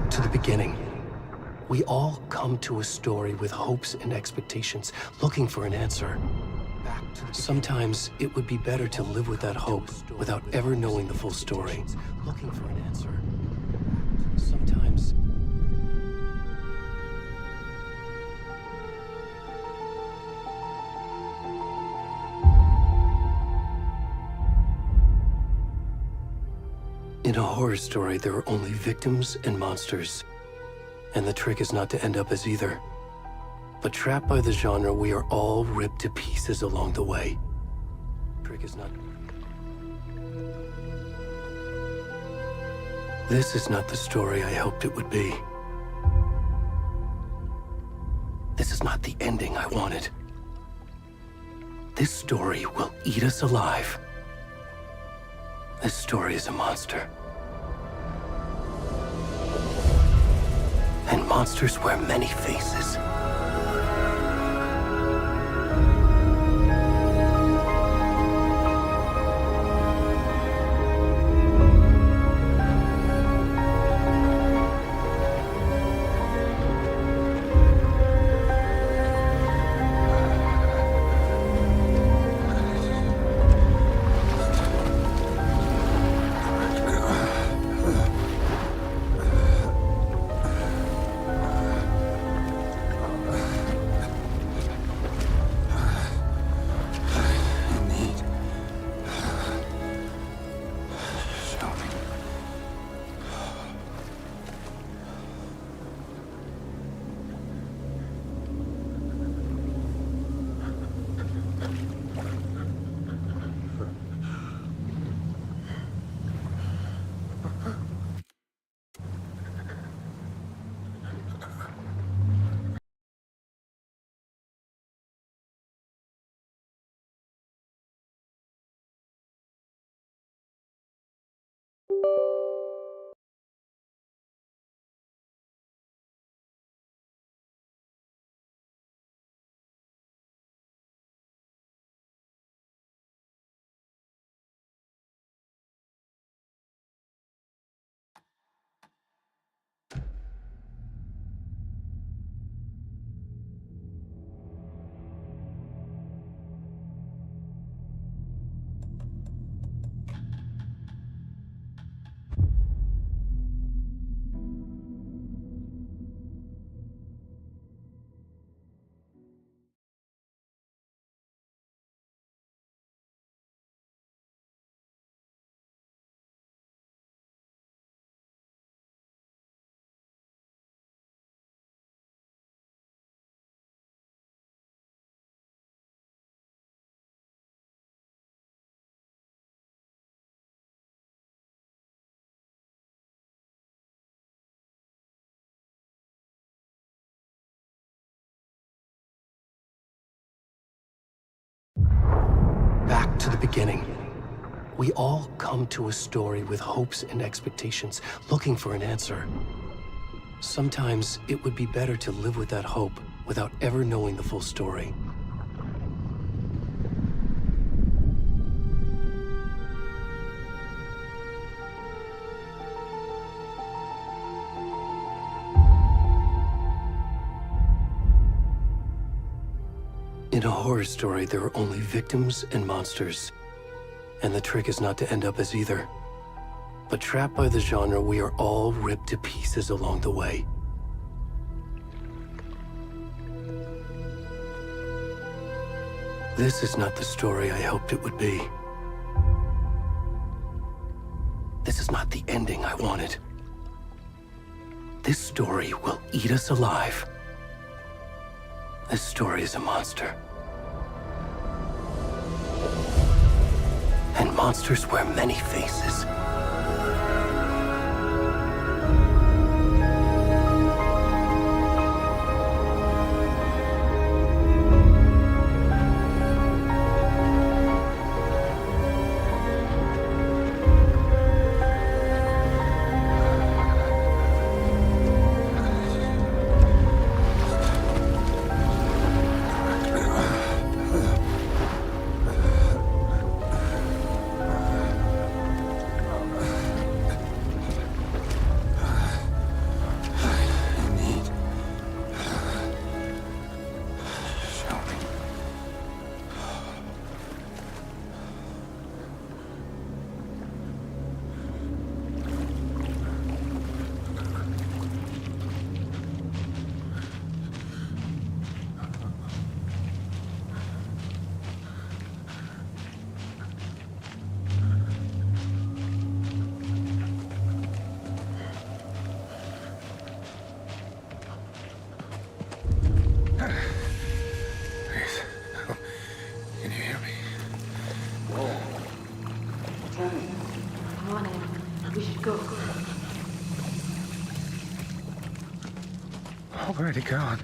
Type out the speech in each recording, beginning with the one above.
Back to the beginning. We all come to a story with hopes and expectations, looking for an answer. Sometimes it would be better to live with that hope without ever knowing the full story. Looking for an answer. Sometimes... In a horror story, there are only victims and monsters. And the trick is not to end up as either. But trapped by the genre, we are all ripped to pieces along the way. Trick is not... This is not the story I hoped it would be. This is not the ending I wanted. This story will eat us alive. This story is a monster. And monsters wear many faces. Back to the beginning. We all come to a story with hopes and expectations, looking for an answer. Sometimes it would be better to live with that hope without ever knowing the full story. In a horror story, there are only victims and monsters. And the trick is not to end up as either. But trapped by the genre, we are all ripped to pieces along the way. This is not the story I hoped it would be. This is not the ending I wanted. This story will eat us alive. This story is a monster. And monsters wear many faces. Please. Oh, can you hear me? Tammy, come on in. We should go. Already gone.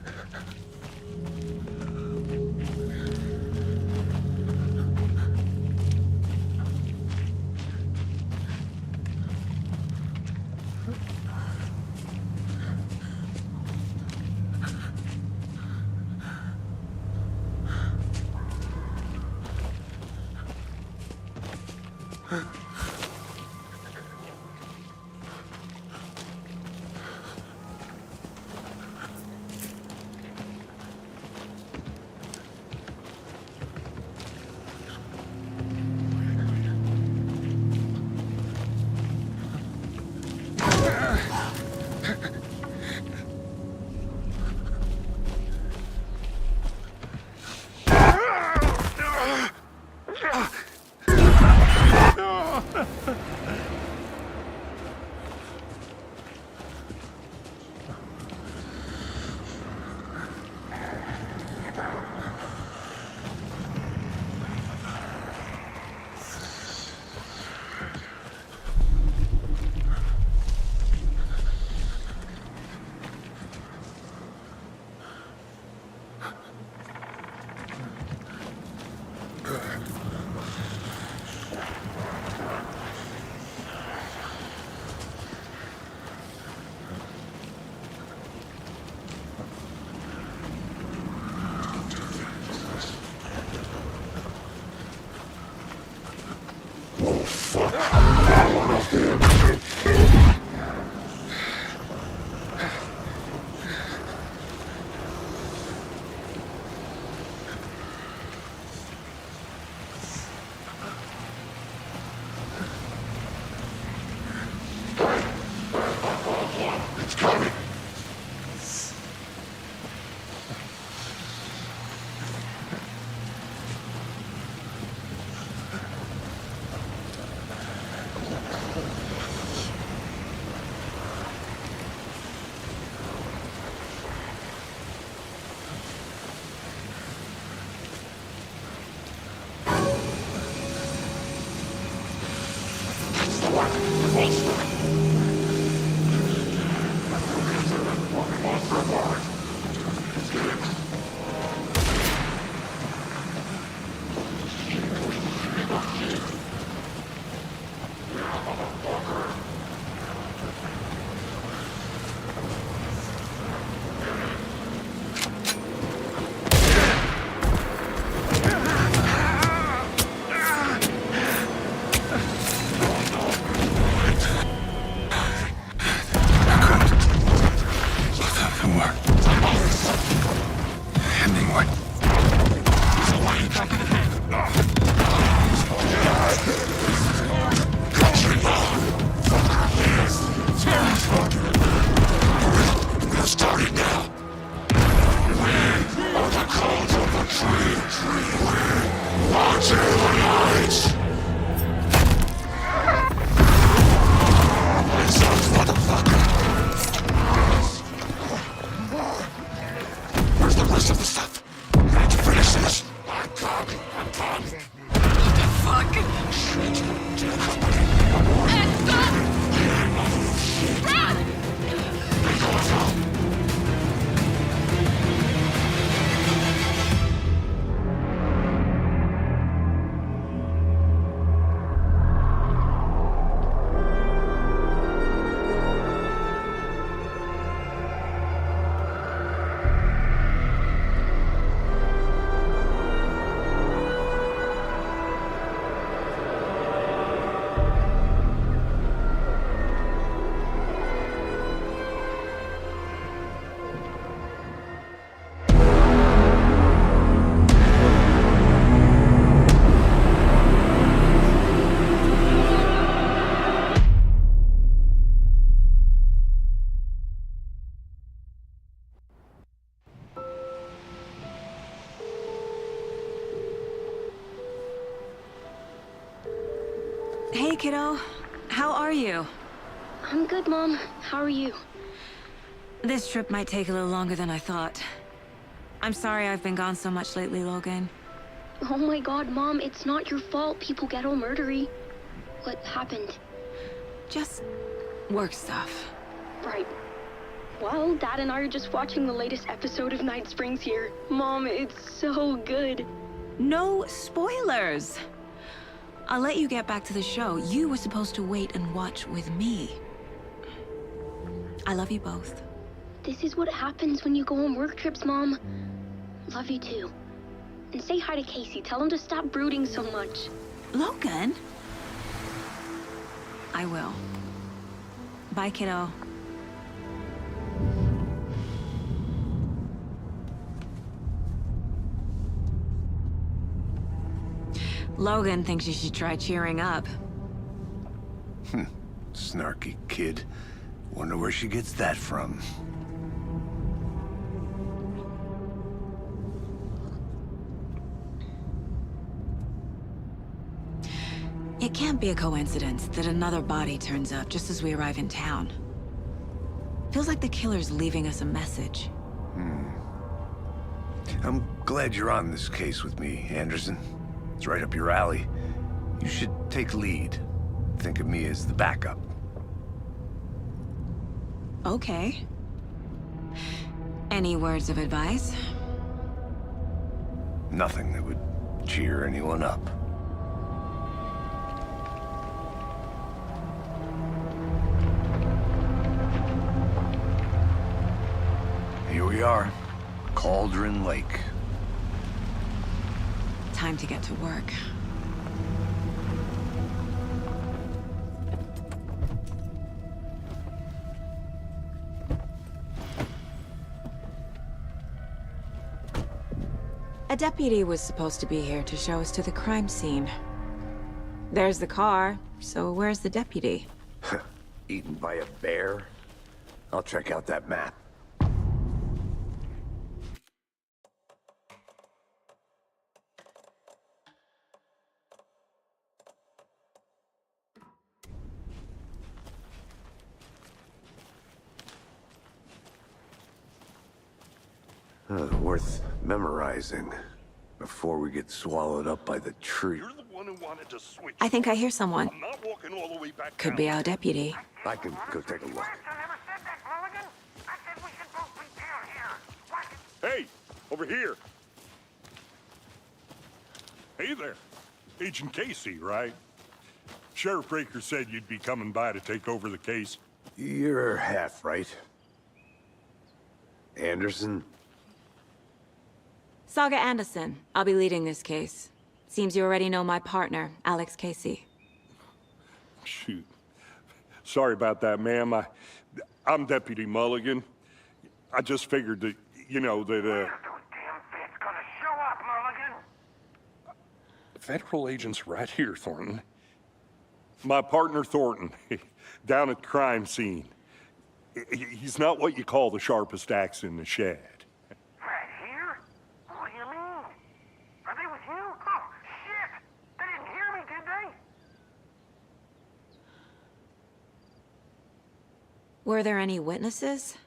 Hey, kiddo. How are you? I'm good, Mom. How are you? This trip might take a little longer than I thought. I'm sorry I've been gone so much lately, Logan. Oh my god, Mom, it's not your fault people get all murdery. What happened? Just work stuff. Right. Well, Dad and I are just watching the latest episode of Night Springs here. Mom, it's so good. No spoilers! I'll let you get back to the show. You were supposed to wait and watch with me. I love you both. This is what happens when you go on work trips, Mom. Love you too. And say hi to Casey. Tell him to stop brooding so much. Logan? I will. Bye, kiddo. Logan thinks you should try cheering up. Snarky kid. Wonder where she gets that from. It can't be a coincidence that another body turns up just as we arrive in town. Feels like the killer's leaving us a message. I'm glad you're on this case with me, Anderson. It's right up your alley. You should take lead. Think of me as the backup. Okay. Any words of advice? Nothing that would cheer anyone up. Here we are. Cauldron Lake. Time to get to work. A deputy was supposed to be here to show us to the crime scene. There's the car, so where's the deputy? Eaten by a bear? I'll check out that map. Worth memorizing before we get swallowed up by the tree. You're the one who wanted to switch. I think I hear someone. I'm not walking all the way back Could down. be our deputy. I can go take a look. I never said that, Mulligan. I said we should both be down here. What? Hey, over here. Hey there. Agent Casey, right? Sheriff Breaker said you'd be coming by to take over the case. You're half right. Anderson? Saga Anderson. I'll be leading this case. Seems you already know my partner, Alex Casey. Shoot. Sorry about that, ma'am. I'm Deputy Mulligan. I just figured that, you know, that, Those damn feds gonna show up, Mulligan. federal agent's right here, Thornton. My partner, Thornton, down at the crime scene. He's not what you call the sharpest axe in the shed. Right here? What do you mean? Are they with you? Oh, shit! They didn't hear me, did they? Were there any witnesses?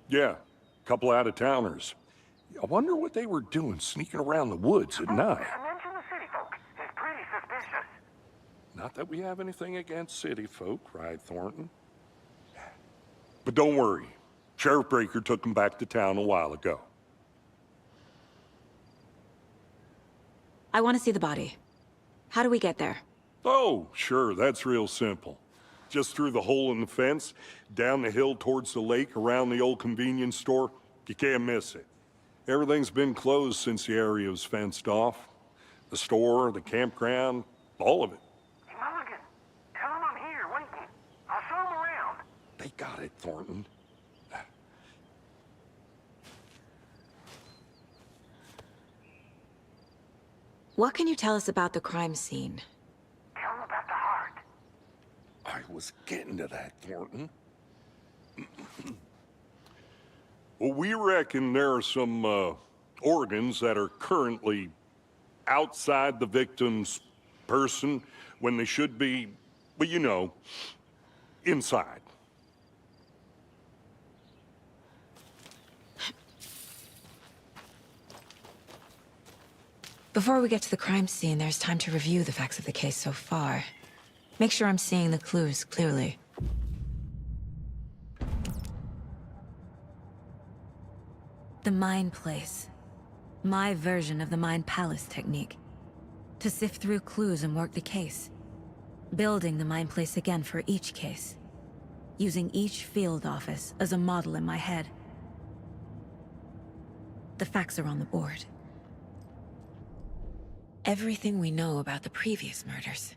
Yeah, a couple out-of-towners. I wonder what they were doing sneaking around the woods at night. Mention the city folk. It's pretty suspicious. Not that we have anything against city folk, right, Thornton? But don't worry. Sheriff Breaker took them back to town a while ago. I want to see the body. How do we get there? Oh, sure, that's real simple. Just through the hole in the fence, down the hill towards the lake, around the old convenience store. You can't miss it. Everything's been closed since the area was fenced off. The store, the campground, all of it. Hey, Mulligan, tell them I'm here waiting. I'll show them around. They got it, Thornton. What can you tell us about the crime scene? Tell them about the heart. I was getting to that, Thornton. Well, we reckon there are some organs that are currently outside the victim's person when they should be, well, you know, inside. Before we get to the crime scene, there's time to review the facts of the case so far. Make sure I'm seeing the clues clearly. The Mind Place. My version of the Mind Palace technique. To sift through clues and work the case. Building the Mind Place again for each case. Using each field office as a model in my head. The facts are on the board. Everything we know about the previous murders.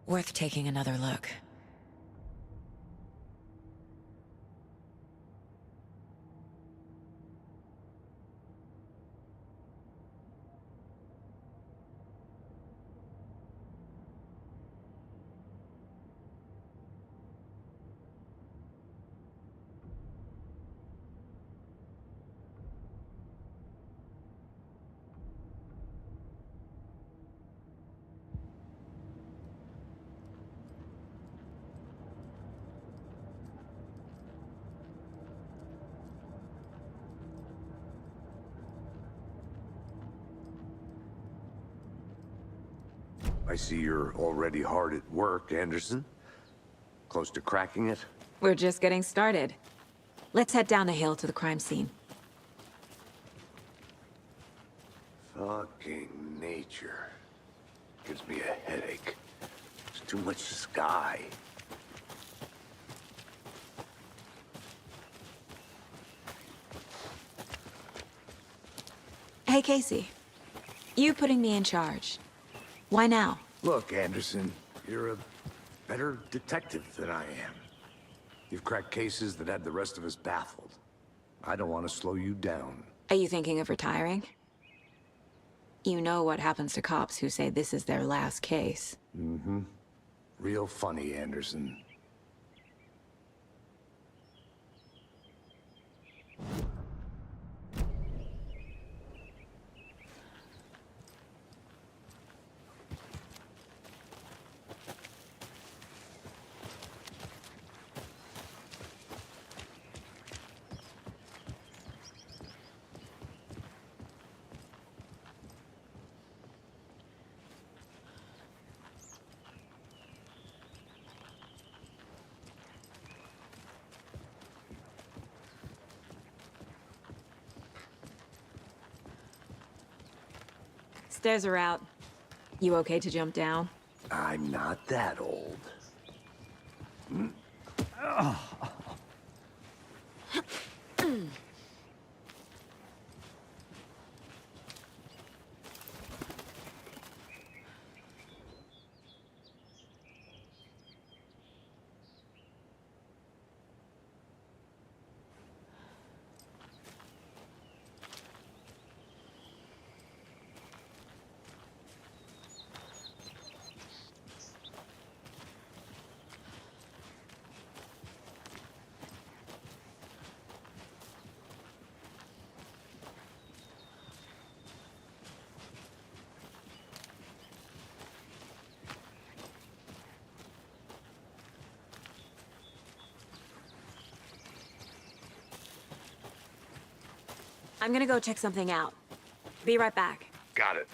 Worth taking another look. I see you're already hard at work, Anderson. Close to cracking it? We're just getting started. Let's head down the hill to the crime scene. Fucking nature. Gives me a headache. There's too much sky. Hey, Casey. You putting me in charge. Why now? Look, Anderson, you're a better detective than I am. You've cracked cases that had the rest of us baffled. I don't want to slow you down. Are you thinking of retiring? You know what happens to cops who say this is their last case. Mm-hmm. Real funny, Anderson. Stairs are out. You okay to jump down? I'm not that old. I'm gonna go check something out. Be right back. Got it.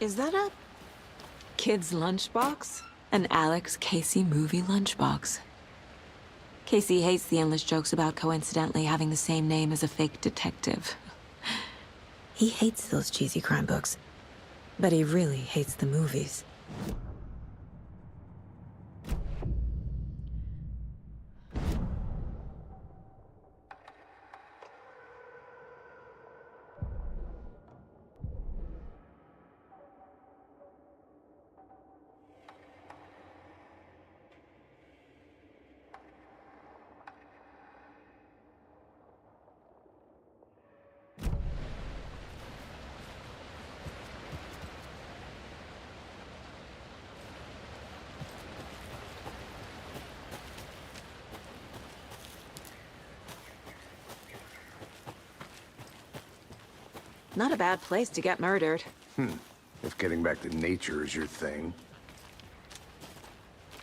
Is that a kid's lunchbox? An Alex Casey movie lunchbox. Casey hates the endless jokes about coincidentally having the same name as a fake detective. He hates those cheesy crime books. But he really hates the movies. Not a bad place to get murdered. If getting back to nature is your thing.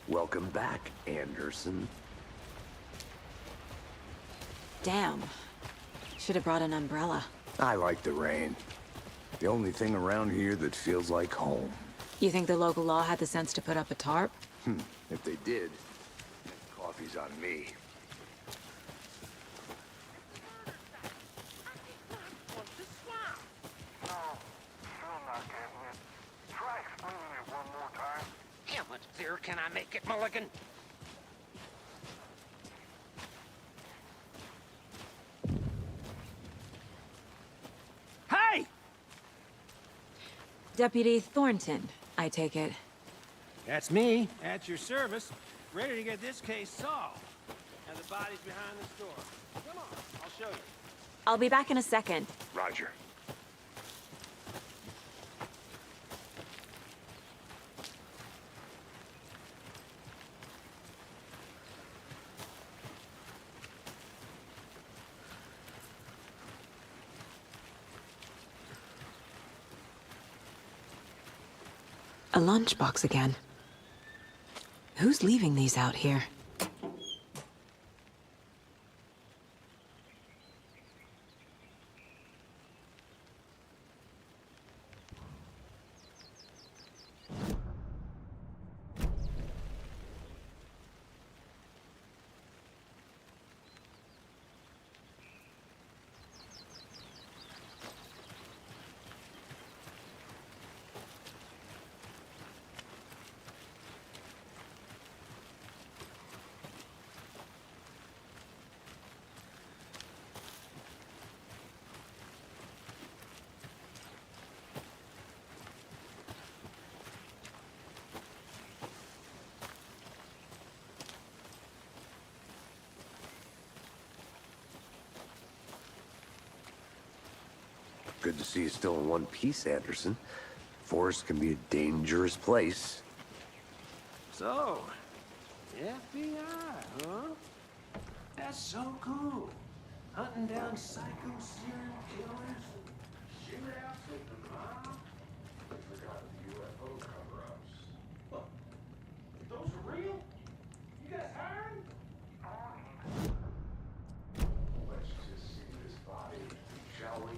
Welcome back, Anderson. Damn. Should have brought an umbrella. I like the rain. The only thing around here that feels like home. You think the local law had the sense to put up a tarp? If they did, coffee's on me. No, still not getting it. Try explaining it one more time. How much clearer can I make it, Mulligan? Hey! Deputy Thornton, I take it. That's me, at your service, ready to get this case solved. And the body's behind this door. Come on, I'll show you. I'll be back in a second. Roger. A lunchbox again. Who's leaving these out here? Good to see you still in one piece, Anderson. Forest can be a dangerous place. So, FBI, huh? That's so cool. Hunting down psycho serial killers and shootouts with the mob. Forgot the UFO cover-ups. Look, those are real? You guys hiring? Let's just see this body, shall we?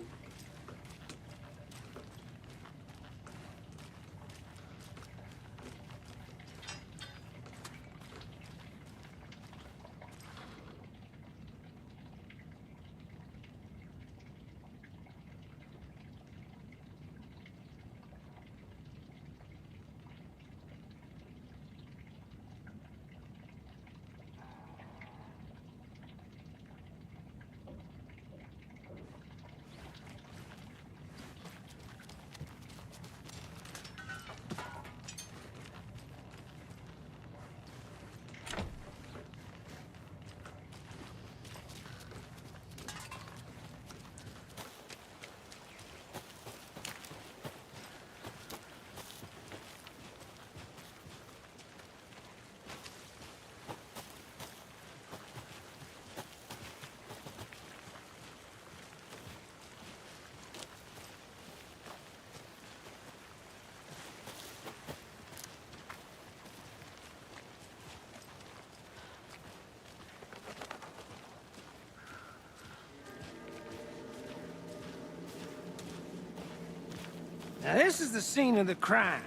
Now this is the scene of the crime.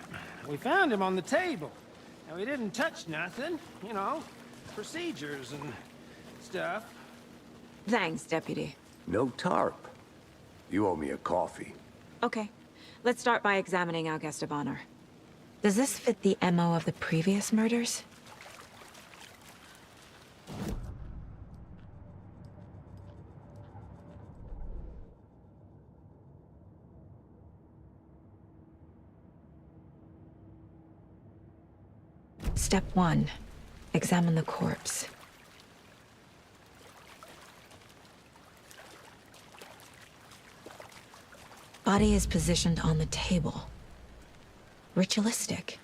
We found him on the table. And we didn't touch nothing, you know, procedures and stuff. Thanks, Deputy. No tarp. You owe me a coffee. Okay. Let's start by examining our guest of honor. Does this fit the MO of the previous murders? Step 1. Examine the corpse. Body is positioned on the table. Ritualistic.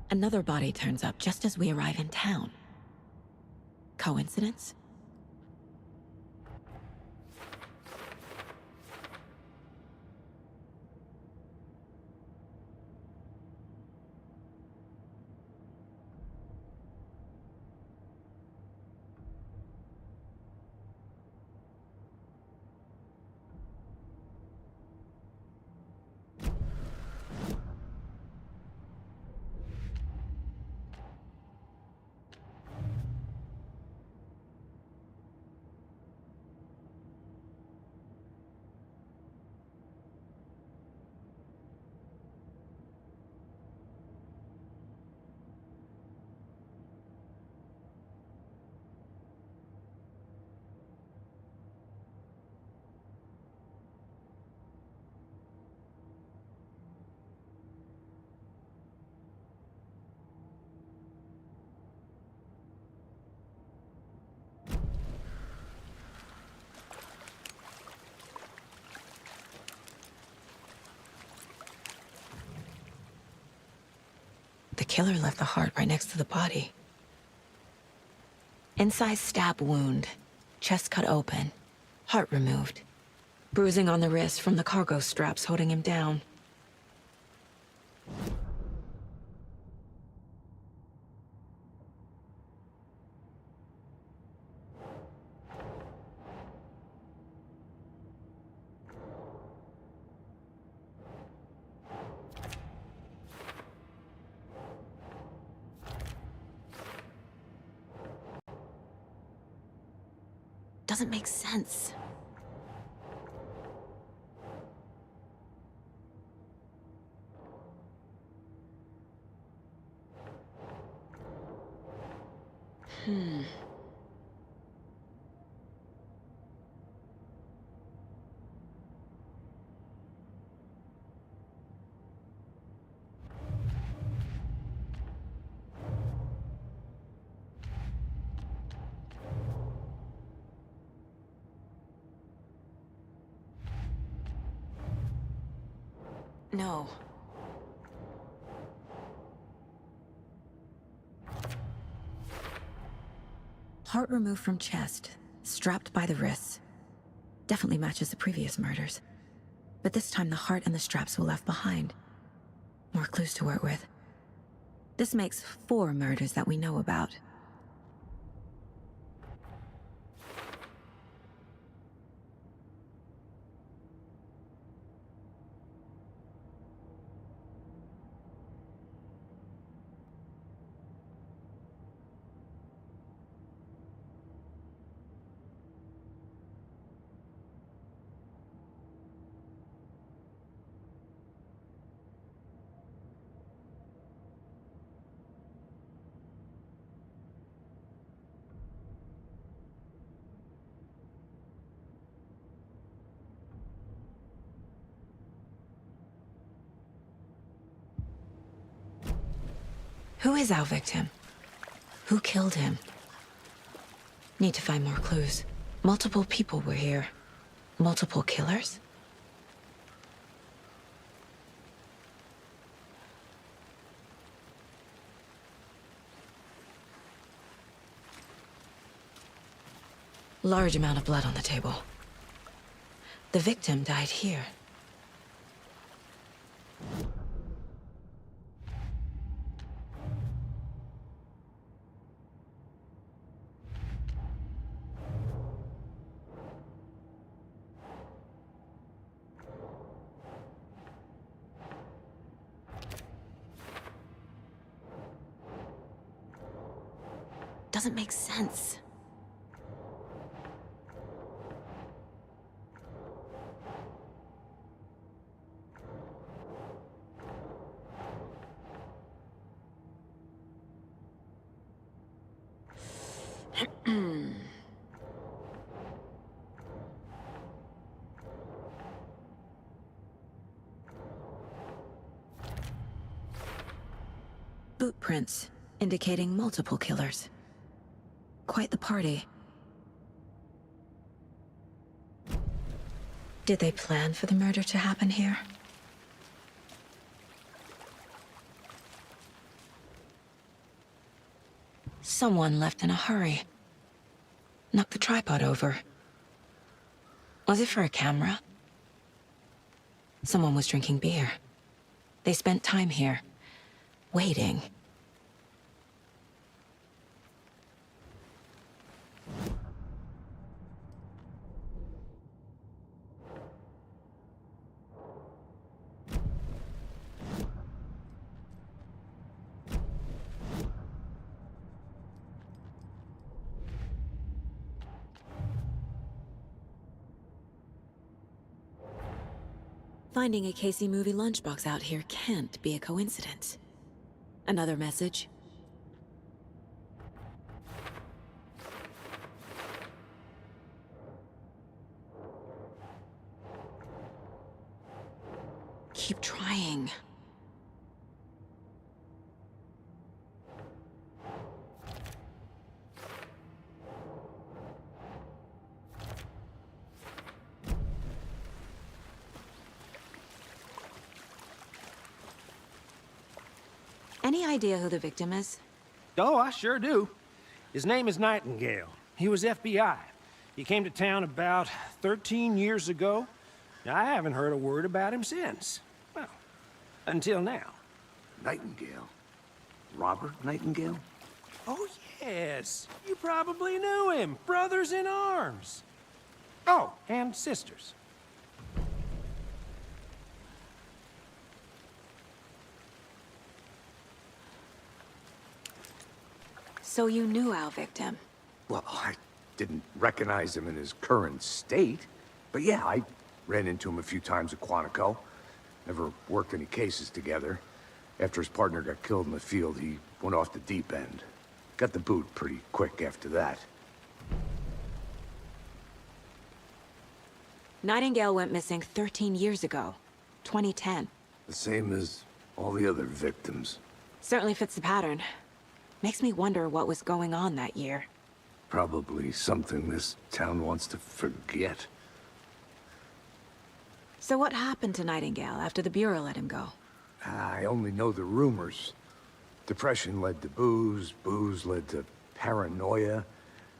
Another body turns up just as we arrive in town. Coincidence? The killer left the heart right next to the body. Incised stab wound, chest cut open, heart removed. Bruising on the wrist from the cargo straps holding him down. Doesn't make sense. No. Heart removed from chest, strapped by the wrists. Definitely matches the previous murders. But this time the heart and the straps were left behind. More clues to work with. This makes 4 murders that we know about. Who is our victim? Who killed him? Need to find more clues. Multiple people were here. Multiple killers? Large amount of blood on the table. The victim died here. Doesn't make sense. Boot prints, indicating multiple killers. Quite the party. Did they plan for the murder to happen here? Someone left in a hurry. Knocked the tripod over. Was it for a camera? Someone was drinking beer. They spent time here, waiting. Finding a Casey movie lunchbox out here can't be a coincidence. Another message? Keep trying. Any idea who the victim is? Oh, I sure do. His name is Nightingale. He was FBI. He came to town about 13 years ago. I haven't heard a word about him since. Well, until now. Nightingale? Robert Nightingale? Oh, yes. You probably knew him. Brothers in arms. Oh, and sisters. So you knew our victim? Well, I didn't recognize him in his current state. But yeah, I ran into him a few times at Quantico. Never worked any cases together. After his partner got killed in the field, he went off the deep end. Got the boot pretty quick after that. Nightingale went missing 13 years ago. 2010. The same as all the other victims. Certainly fits the pattern. Makes me wonder what was going on that year. Probably something this town wants to forget. So what happened to Nightingale after the Bureau let him go? I only know the rumors. Depression led to booze, booze led to paranoia.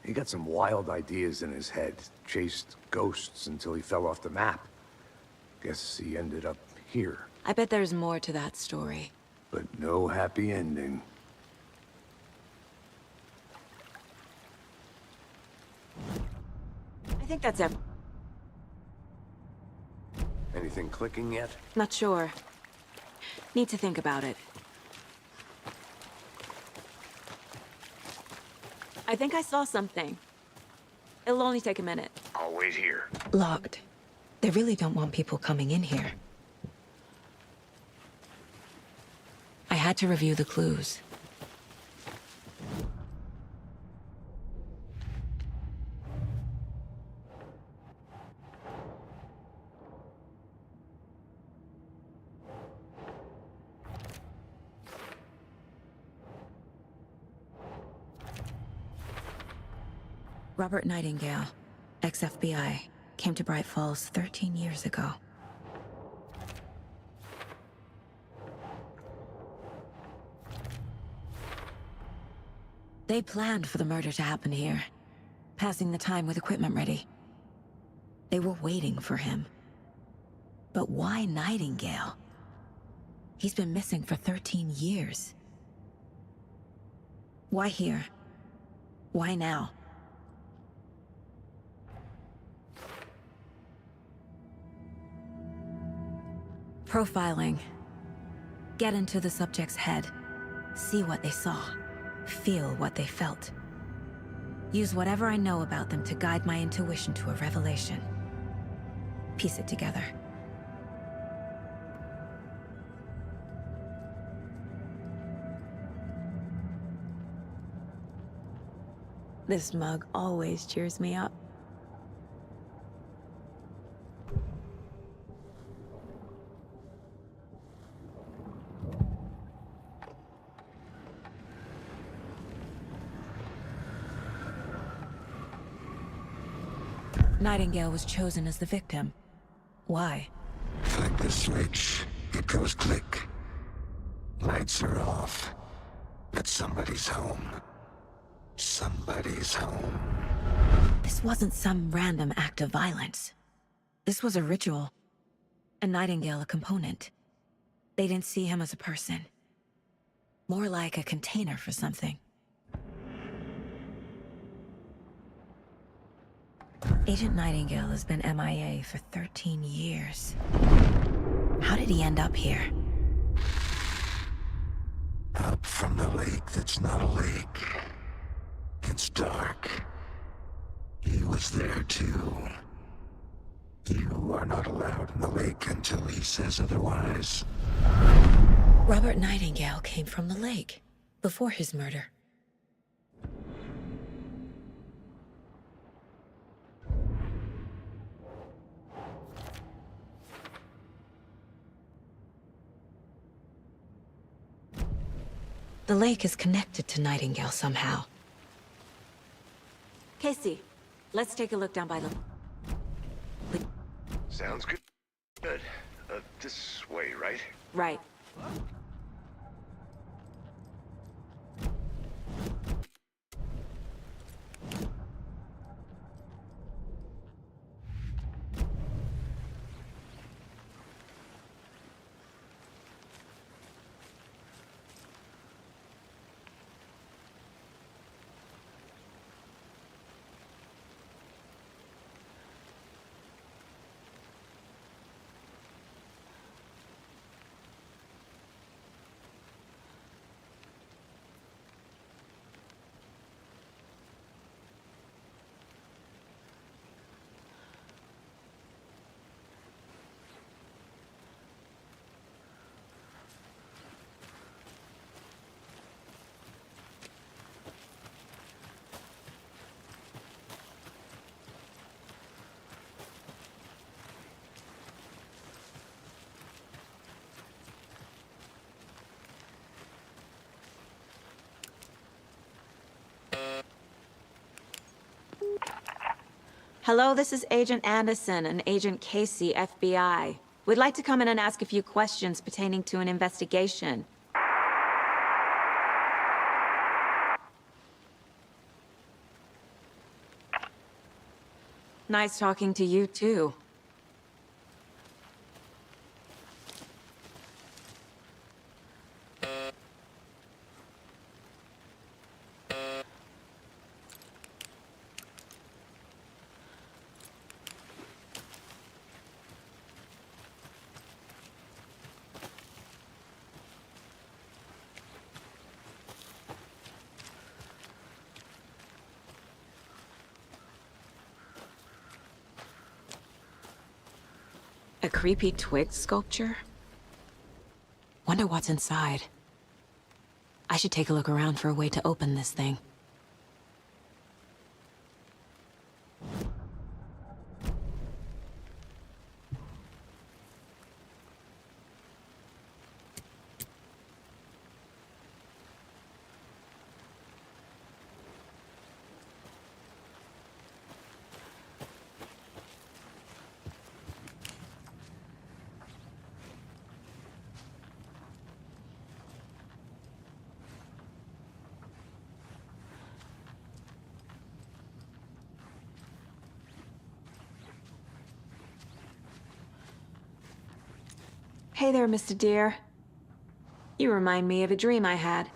He got some wild ideas in his head, chased ghosts until he fell off the map. Guess he ended up here. I bet there's more to that story. But no happy ending. I think that's it. Anything clicking yet? Not sure. Need to think about it. I think I saw something. It'll only take a minute. I'll wait here. Locked. They really don't want people coming in here. I had to review the clues. Robert Nightingale, ex-FBI, came to Bright Falls 13 years ago. They planned for the murder to happen here, passing the time with equipment ready. They were waiting for him. But why Nightingale? He's been missing for 13 years. Why here? Why now? Profiling. Get into the subject's head. See what they saw. Feel what they felt. Use whatever I know about them to guide my intuition to a revelation. Piece it together. This mug always cheers me up. Nightingale was chosen as the victim. Why? Flick the switch, it goes click. Lights are off. But somebody's home. Somebody's home. This wasn't some random act of violence. This was a ritual. And Nightingale a component. They didn't see him as a person. More like a container for something. Agent Nightingale has been MIA for 13 years. How did he end up here? Up from the lake that's not a lake. It's dark. He was there too. You are not allowed in the lake until he says otherwise. Robert Nightingale came from the lake, before his murder. The lake is connected to Nightingale somehow. Casey, let's take a look down by the... Sounds good. Good. This way, right? Right. Hello, this is Agent Anderson and Agent Casey, FBI. We'd like to come in and ask a few questions pertaining to an investigation. Nice talking to you, too. A creepy twig sculpture? Wonder what's inside. I should take a look around for a way to open this thing. Hey there, Mr. Deer. You remind me of a dream I had.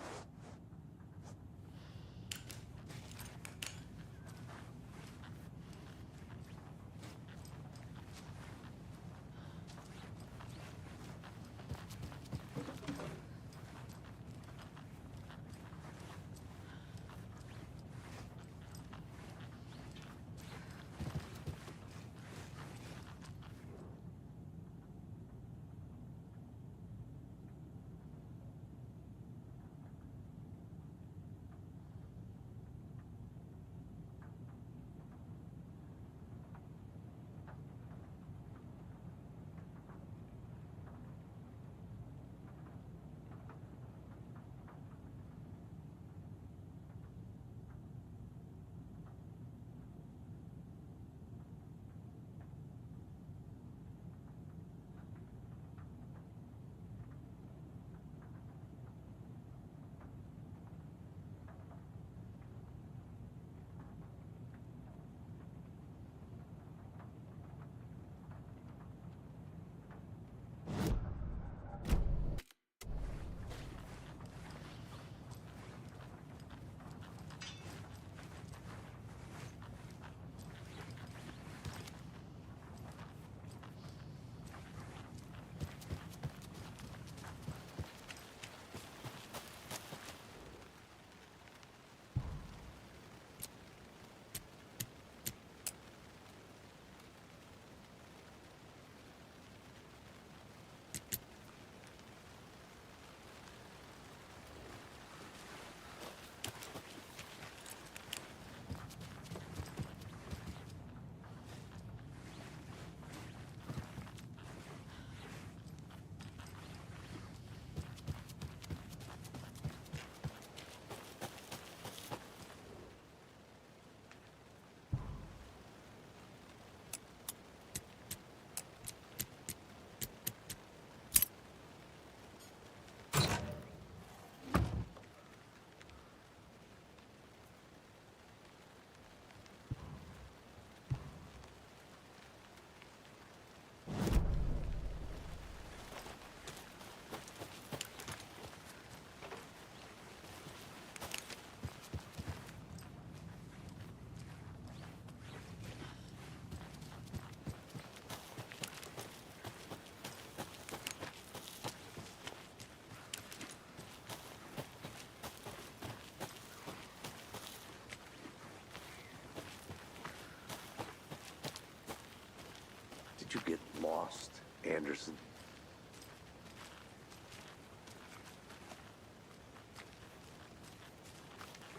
you get lost, Anderson?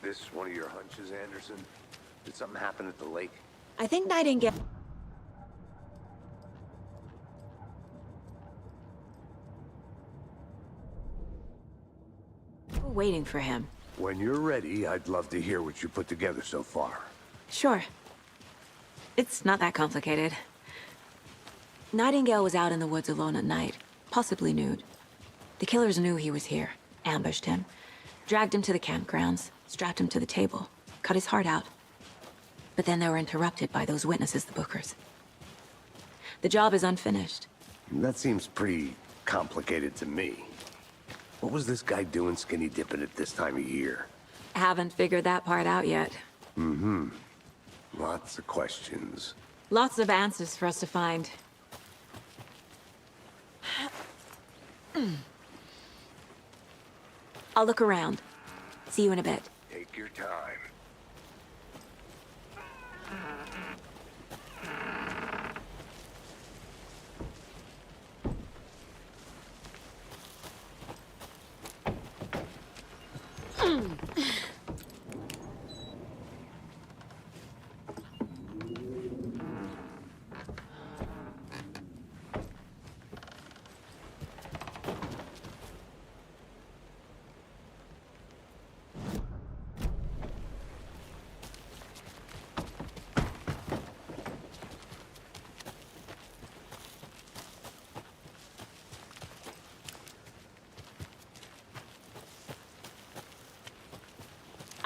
This one of your hunches, Anderson? Did something happen at the lake? I think Nightingale... We're waiting for him. When you're ready, I'd love to hear what you put together so far. Sure. It's not that complicated. Nightingale was out in the woods alone at night, possibly nude. The killers knew he was here, ambushed him, dragged him to the campgrounds, strapped him to the table, cut his heart out. But then they were interrupted by those witnesses, the Bookers. The job is unfinished. That seems pretty complicated to me. What was this guy doing skinny dipping at this time of year? Haven't figured that part out yet. Mm-hmm. Lots of questions. Lots of answers for us to find. I'll look around. See you in a bit. Take your time.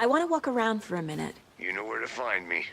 I want to walk around for a minute. You know where to find me.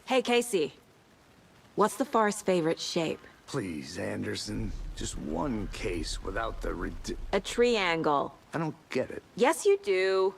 Hey, Casey. What's the forest's favorite shape? Please, Anderson. Just one case without the A triangle. I don't get it. Yes, you do.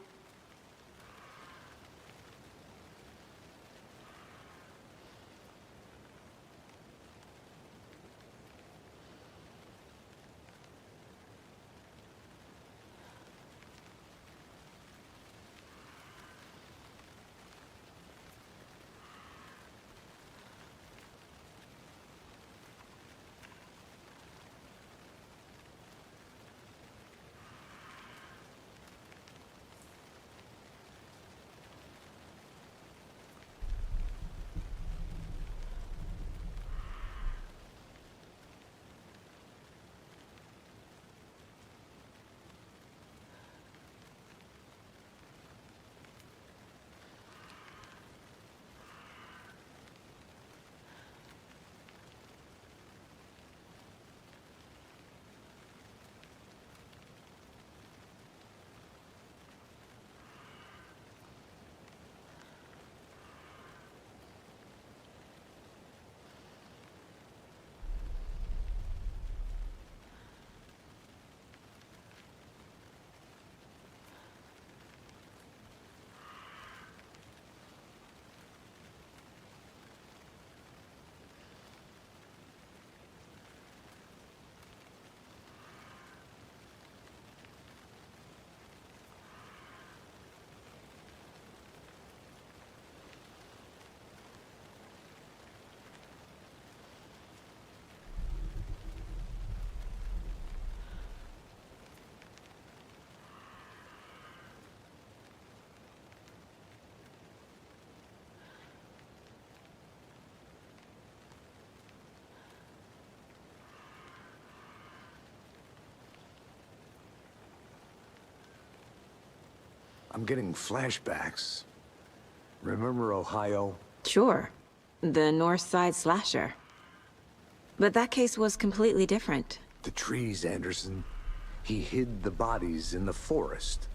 I'm getting flashbacks. Remember Ohio? Sure. The North Side slasher. But that case was completely different. The trees, Anderson. He hid the bodies in the forest.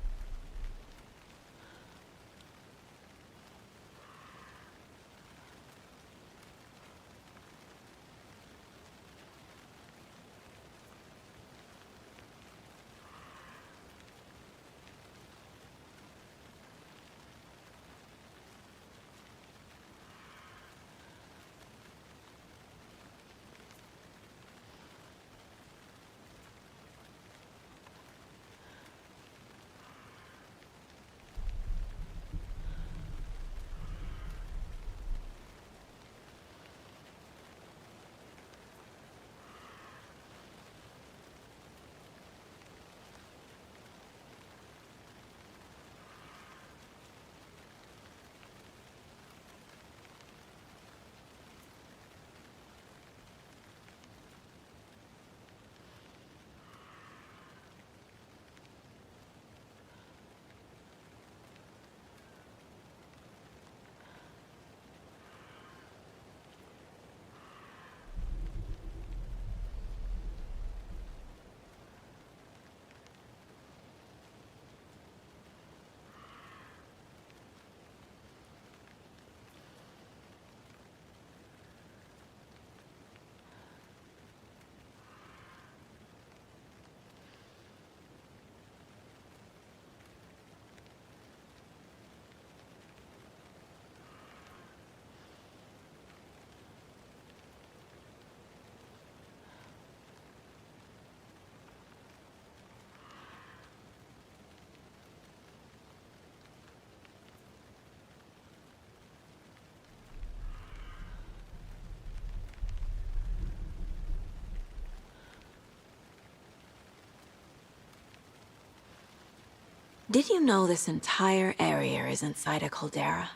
Did you know this entire area is inside a caldera?